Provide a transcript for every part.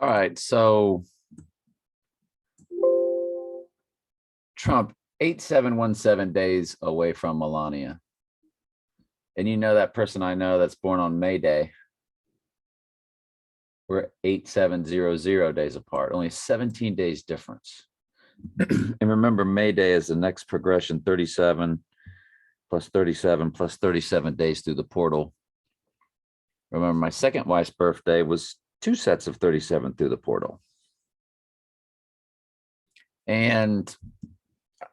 All right, so Trump 8717 days away from Melania. And you know that person I know that's born on May Day. We're 8700 days apart, only 17 days difference. And remember, May Day is the next progression, 37 plus 37 plus 37 days through the portal. Remember, my second wife's birthday was 2 sets of 37 through the portal. And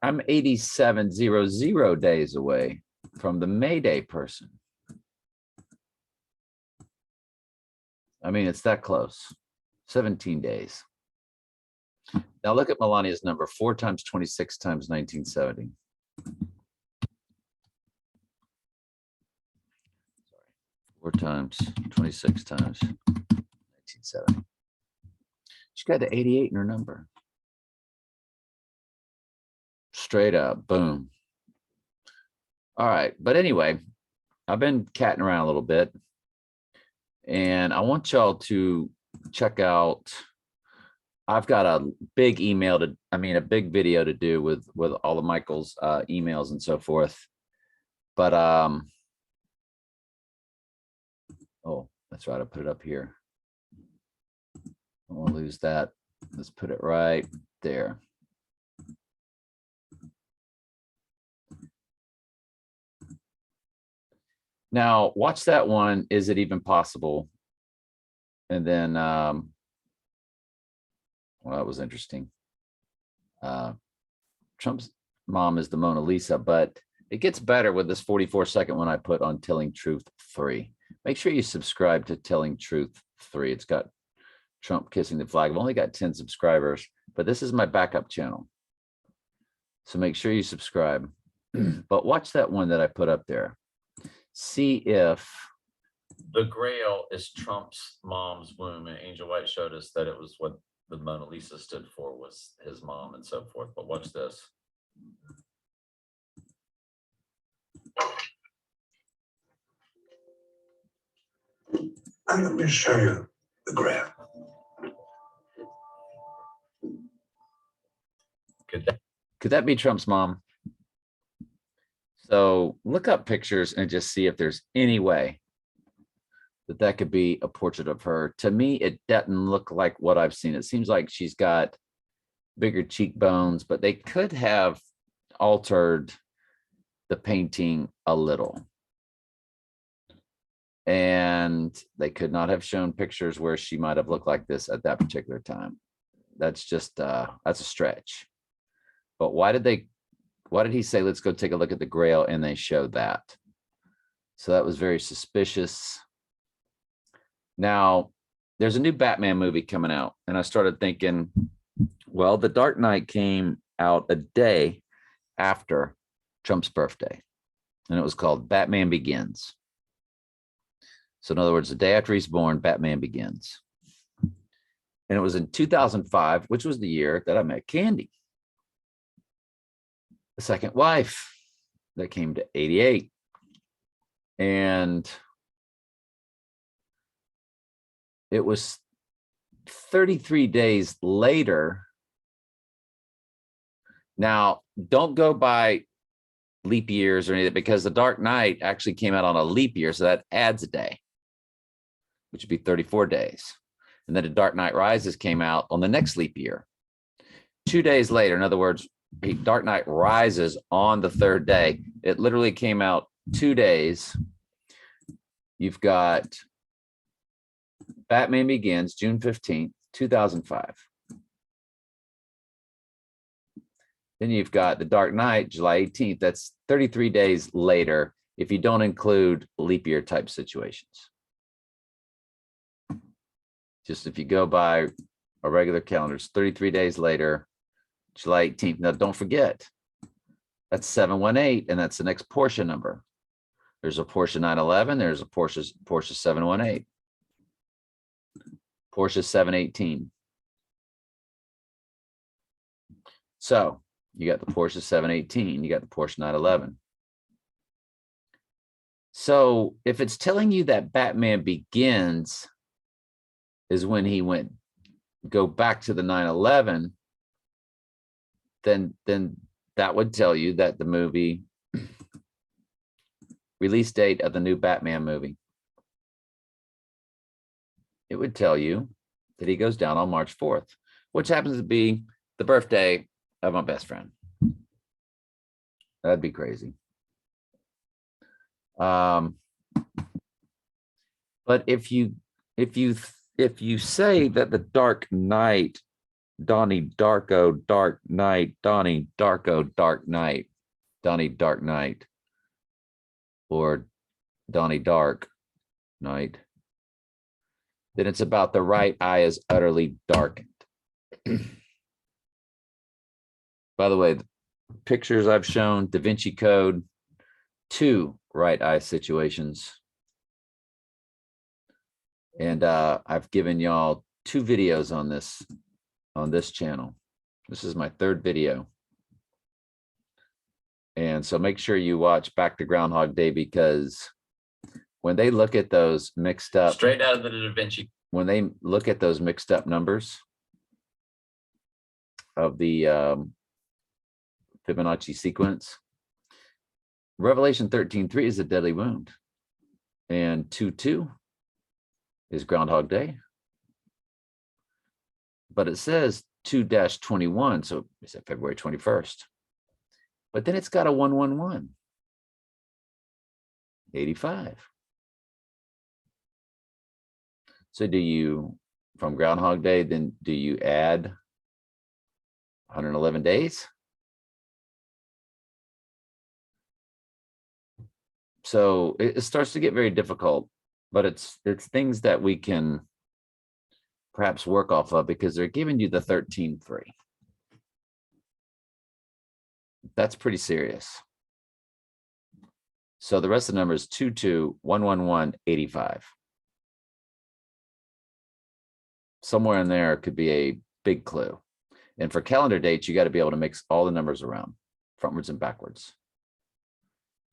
I'm 8700 days away from the May Day person. I mean, it's that close, 17 days. Now look at Melania's number, 4 times 26 times 1970. 4 times 26 times 1970. She got to 88 in her number. Straight up, boom. All right, but anyway, I've been catting around a little bit, and I want y'all to check out. I've got a big email to, a big video to do with all of Michael's emails and so forth. But oh, that's right. I put it up here. I won't lose that. Let's put it right there. Now, watch that one. Is it even possible? And then, well, that was interesting. Trump's mom is the Mona Lisa, but it gets better with this 44-second one I put on Telling Truth 3. Make sure you subscribe to Telling Truth 3. It's got Trump kissing the flag. I've only got 10 subscribers, but this is my backup channel. So make sure you subscribe. But watch that one that I put up there. See if the Grail is Trump's mom's womb, and Angel White showed us that it was what the Mona Lisa stood for, was his mom and so forth. But watch this. And let me show you the Grail. Could that be Trump's mom? So look up pictures and just see if there's any way that that could be a portrait of her. To me, it doesn't look like what I've seen. It seems like she's got bigger cheekbones, but they could have altered the painting a little. And they could not have shown pictures where she might have looked like this at that particular time. That's just, that's a stretch. But why did he say, let's go take a look at the Grail, and they showed that? So that was very suspicious. Now, there's a new Batman movie coming out, and I started thinking, well, The Dark Knight came out a day after Trump's birthday, and it was called Batman Begins. So in other words, the day after he's born, Batman Begins. And it was in 2005, which was the year that I met Candy, the second wife that came to 88. And it was 33 days later. Now, don't go by leap years or anything, because The Dark Knight actually came out on a leap year. So that adds a day, which would be 34 days. And then The Dark Knight Rises came out on the next leap year. 2 days later, in other words, Dark Knight Rises on the 3rd day. It literally came out 2 days. You've got Batman Begins, June 15th, 2005. Then you've got The Dark Knight, July 18th. That's 33 days later, if you don't include leap year type situations. Just if you go by a regular calendar, it's 33 days later, July 18th. Now, don't forget, that's 718, and that's the next Porsche number. There's a Porsche 911. There's a Porsche 718. Porsche 718. So you got the Porsche 718. You got the Porsche 911. So if it's telling you that Batman Begins is when he went go back to the 9/11, then that would tell you that the movie release date of the new Batman movie, it would tell you that he goes down on March 4th, which happens to be the birthday of my best friend. That'd be crazy. But if you say that the Dark Knight, Donnie Darko, Dark Knight, Donnie Darko, Dark Knight, Donnie Dark Knight, or Donnie Dark Knight, then it's about the right eye is utterly darkened. By the way, the pictures I've shown, Da Vinci Code, 2 right eye situations. And I've given y'all 2 videos on this channel. This is my 3rd video. And so make sure you watch Back to Groundhog Day, because when they look at those mixed up, straight out of the Da Vinci, when they look at those mixed up numbers of the Fibonacci sequence, Revelation 13:3 is a deadly wound, and 2:2 is Groundhog Day. But it says 2-21, so it's February 21st. But then it's got a 111, 85. So do you, from Groundhog Day, then do you add 111 days? So it starts to get very difficult, but it's things that we can perhaps work off of, because they're giving you the 13:3. That's pretty serious. So the rest of the numbers 22, 111, 85. Somewhere in there could be a big clue. And for calendar dates, you got to be able to mix all the numbers around, frontwards and backwards.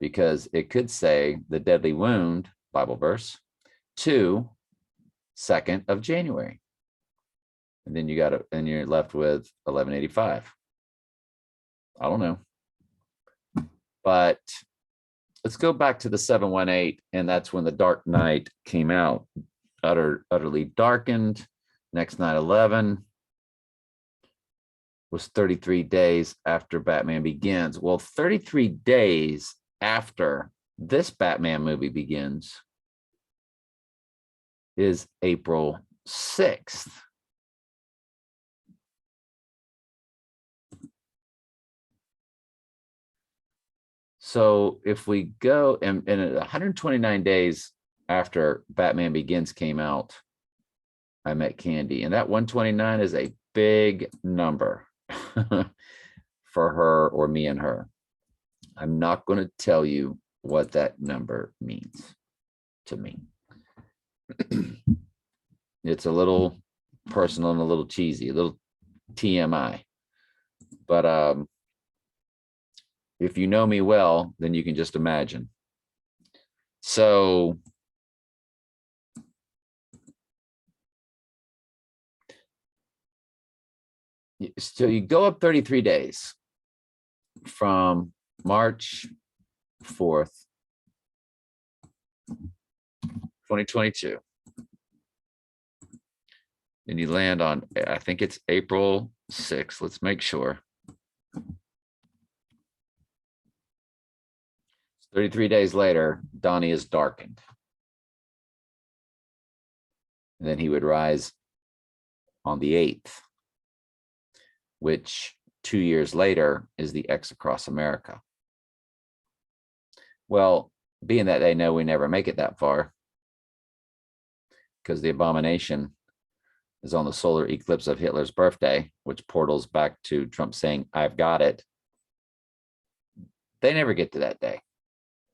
Because it could say the deadly wound, Bible verse, 2nd of January. And then you got it, and you're left with 1185. I don't know. But let's go back to the 718, and that's when the Dark Knight came out, utterly darkened. Next 9/11 was 33 days after Batman Begins. Well, 33 days after this Batman movie begins is April 6th. So if we go and 129 days after Batman Begins came out, I met Candy, and that 129 is a big number for her or me and her. I'm not going to tell you what that number means to me. It's a little personal and a little cheesy, a little TMI. But if you know me well, then you can just imagine. So you go up 33 days from March 4th, 2022. And you land on, I think it's April 6th. Let's make sure. 33 days later, Donnie is darkened. And then he would rise on the 8th, which 2 years later is the X across America. Well, being that they know we never make it that far, because the abomination is on the solar eclipse of Hitler's birthday, which portals back to Trump saying, "I've got it." They never get to that day.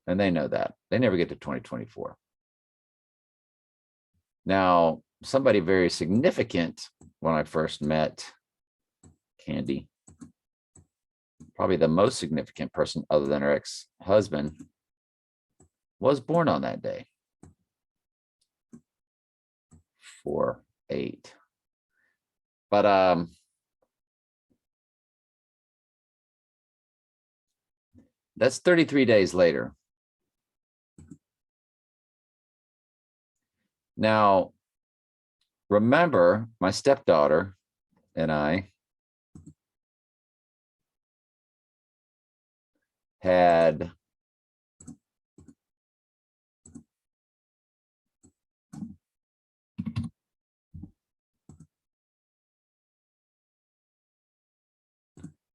And they know that. They never get to 2024. Now, somebody very significant when I first met Candy, probably the most significant person other than her ex-husband, was born on that day. 4/8. But that's 33 days later. Now, remember, my stepdaughter and I had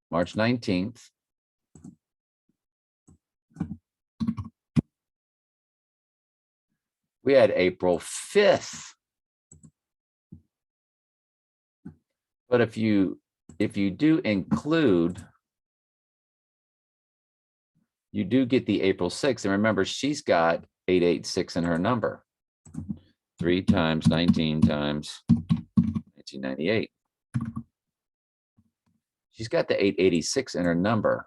March 19th. We had April 5th. But if you do include, you do get the April 6th. And remember, she's got 886 in her number. 3 times 19 times 1998. She's got the 886 in her number.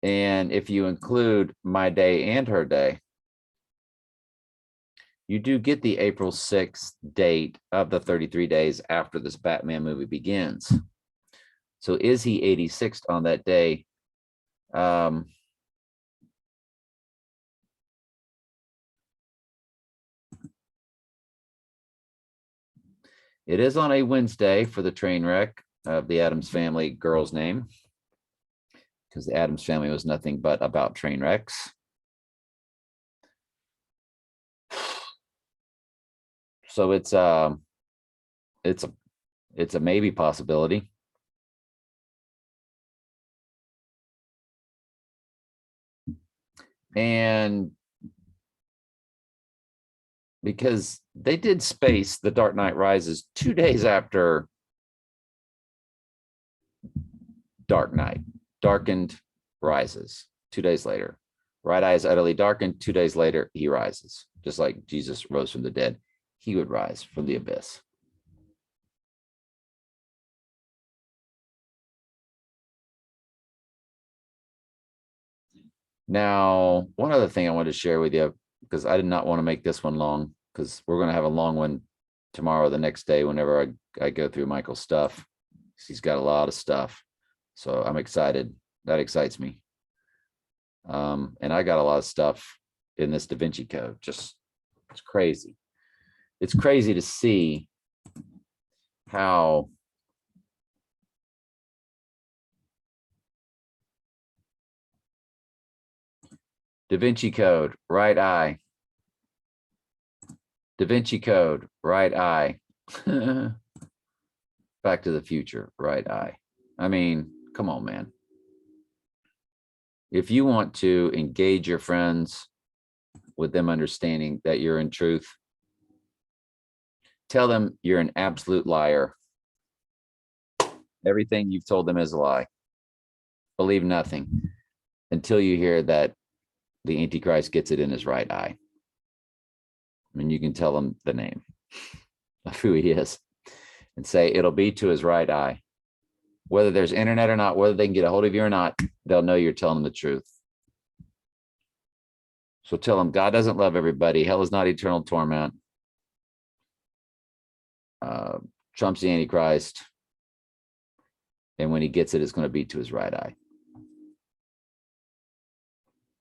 And if you include my day and her day, you do get the April 6th date of the 33 days after this Batman movie begins. So is he 86th on that day? It is on a Wednesday for the train wreck of the Addams Family girl's name, because the Addams Family was nothing but about train wrecks. So it's a maybe possibility. And because they did space The Dark Knight Rises 2 days after Dark Knight, darkened, rises 2 days later. Right eye is utterly darkened. 2 days later, he rises. Just like Jesus rose from the dead, he would rise from the abyss. Now, one other thing I wanted to share with you, because I did not want to make this one long, because we're going to have a long one tomorrow, the next day, whenever I go through Michael's stuff. He's got a lot of stuff. So I'm excited. That excites me. And I got a lot of stuff in this Da Vinci Code. Just, it's crazy. It's crazy to see how Da Vinci Code, right eye. Da Vinci Code, right eye. Back to the Future, right eye. I mean, come on, man. If you want to engage your friends with them understanding that you're in truth, tell them you're an absolute liar. Everything you've told them is a lie. Believe nothing until you hear that the Antichrist gets it in his right eye. I mean, you can tell them the name of who he is and say it'll be to his right eye. Whether there's internet or not, whether they can get a hold of you or not, they'll know you're telling them the truth. So tell them God doesn't love everybody. Hell is not eternal torment. Trump's the Antichrist. And when he gets it, it's going to be to his right eye.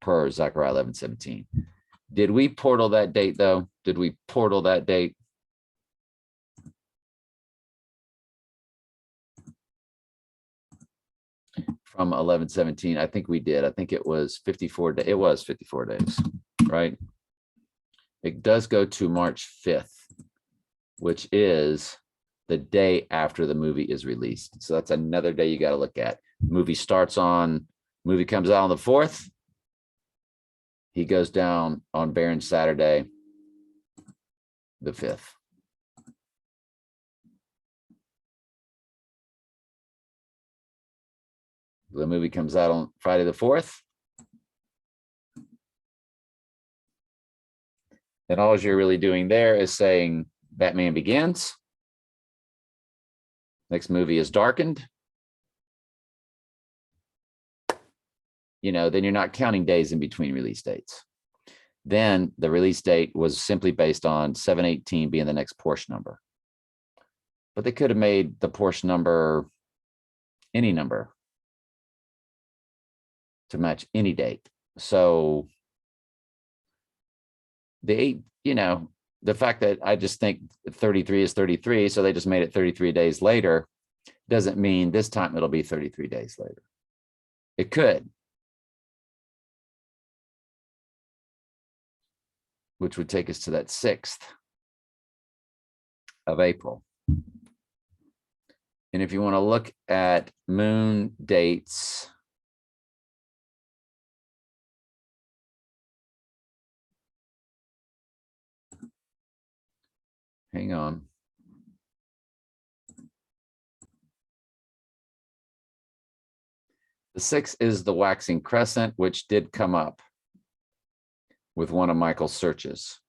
Per Zechariah 11:17. Did we portal that date, though? Did we portal that date? From 11:17, I think we did. I think it was 54 days. It was 54 days, right? It does go to March 5th, which is the day after the movie is released. So that's another day you got to look at. Movie comes out on the 4th. He goes down on Barron Saturday, the 5th. The movie comes out on Friday the 4th. And all you're really doing there is saying Batman Begins. Next movie is Darkened. You know, then you're not counting days in between release dates. Then the release date was simply based on 7/18 being the next Porsche number. but they could have made the Porsche number any number to match any date. So the 8, the fact that I just think 33 is 33, so they just made it 33 days later, doesn't mean this time it'll be 33 days later. It could, which would take us to that 6th of April. And if you want to look at moon dates, hang on. The 6th is the waxing crescent, which did come up with one of Michael's searches.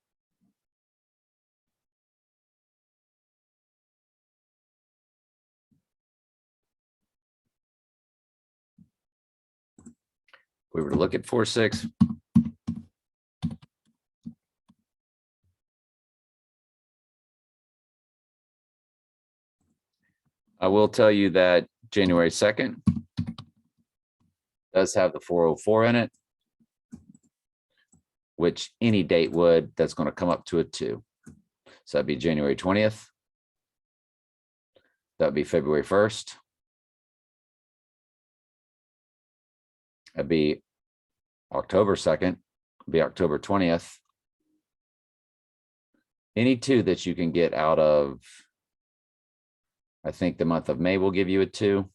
If we were to look at 4-6, I will tell you that January 2nd does have the 404 in it, which any date would, that's going to come up to a 2. So that'd be January 20th. That'd be February 1st. That'd be October 2nd, be October 20th. Any 2 that you can get out of, I think the month of May will give you a 2.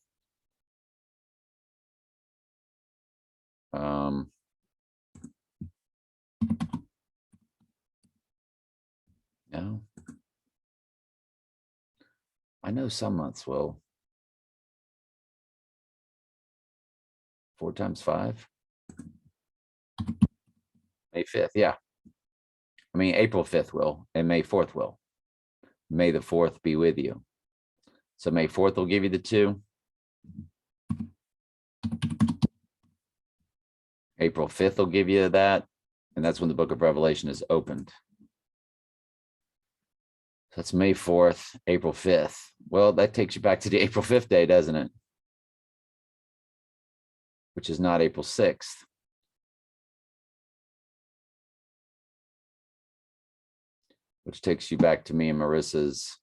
No. I know some months will. 4 times 5. May 5th, yeah. I mean, April 5th will, and May 4th will. May the 4th be with you. So May 4th will give you the 2. April 5th will give you that. And that's when the book of Revelation is opened. So that's May 4th, April 5th. Well, that takes you back to the April 5th day, doesn't it? Which is not April 6th. Which takes you back to me and Marissa's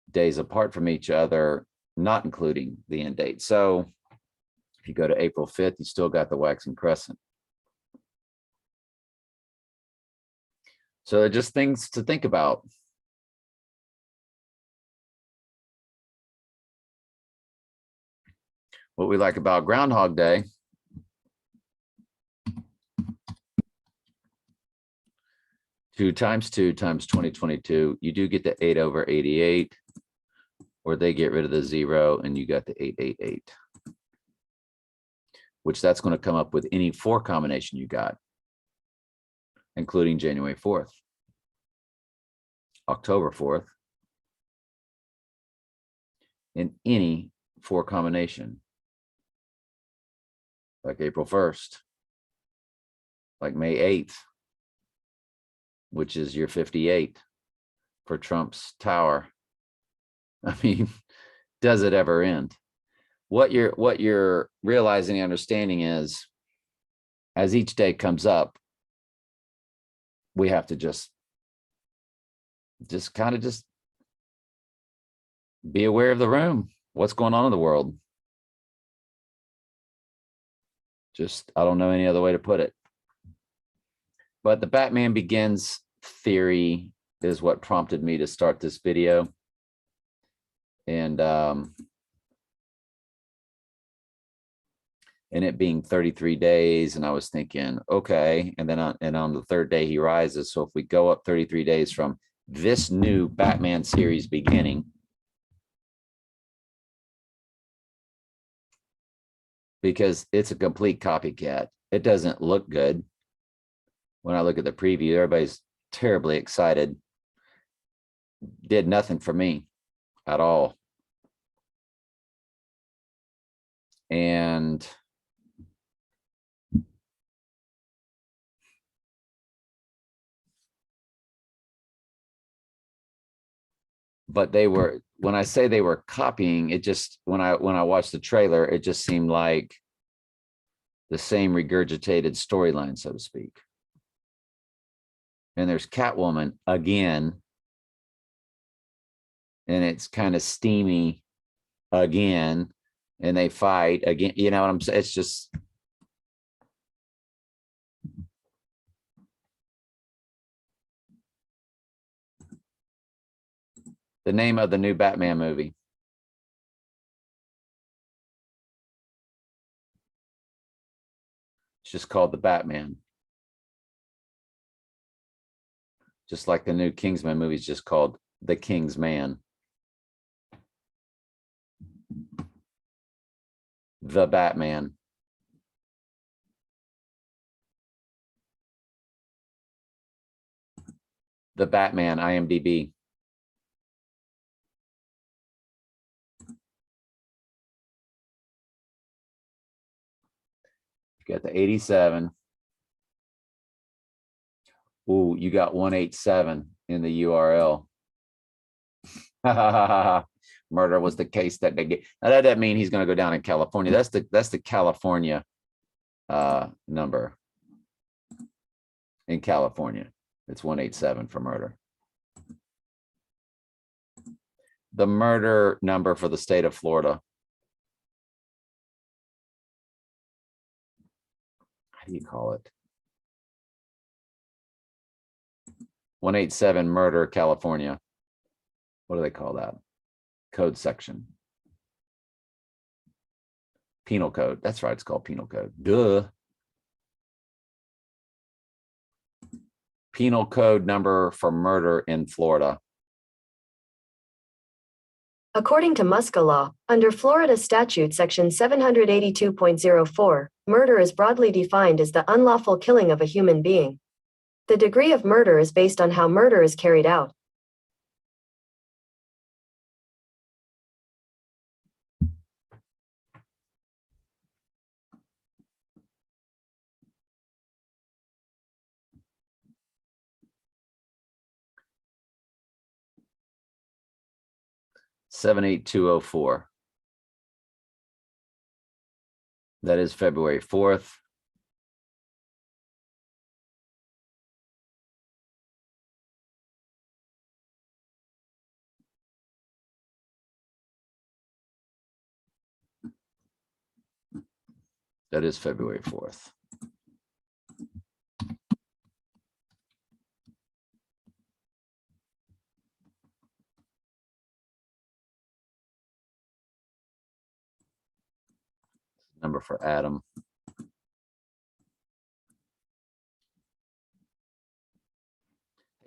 days apart from each other, not including the end date. So if you go to April 5th, you still got the waxing crescent. So they're just things to think about. What we like about Groundhog Day, two times 2022, you do get the 8/88, or they get rid of the 0 and you got the 888, which that's going to come up with any 4 combination you got, including January 4th, October 4th, in any 4 combination, like April 1st, like May 8th, which is your 58 for Trump's tower. I mean, does it ever end? What you're realizing and understanding is, as each day comes up, we have to just kind of be aware of the room, what's going on in the world. I don't know any other way to put it. But the Batman Begins theory is what prompted me to start this video. And it being 33 days, and I was thinking, okay, and then on the 3rd day he rises. So if we go up 33 days from this new Batman series beginning, because it's a complete copycat, it doesn't look good. When I look at the preview, everybody's terribly excited. Did nothing for me at all. And but they were, when I say they were copying, it just, when I watched the trailer, it just seemed like the same regurgitated storyline, so to speak. And there's Catwoman again. And it's kind of steamy again. And they fight again. You know what I'm saying? It's just. The name of the new Batman movie. It's just called The Batman. Just like the new Kingsman movie is just called The King's Man. The Batman. The Batman, IMDb. You got the 87. Ooh, you got 187 in the URL. Murder was the case that they get. Now that doesn't mean he's going to go down in California. That's the California number. In California, it's 187 for murder. The murder number for the state of Florida. How do you call it? 187 murder, California. What do they call that? Code section. Penal code. That's right. It's called penal code. Duh. Penal code number for murder in Florida. According to Muska law, under Florida statute section 782.04, murder is broadly defined as the unlawful killing of a human being. The degree of murder is based on how murder is carried out. $78204. That is February 4th. That is February 4th. Number for Adam.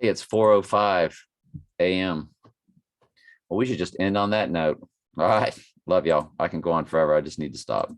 Hey, it's 4:05 a.m. Well, we should just end on that note. All right. Love y'all. I can go on forever. I just need to stop.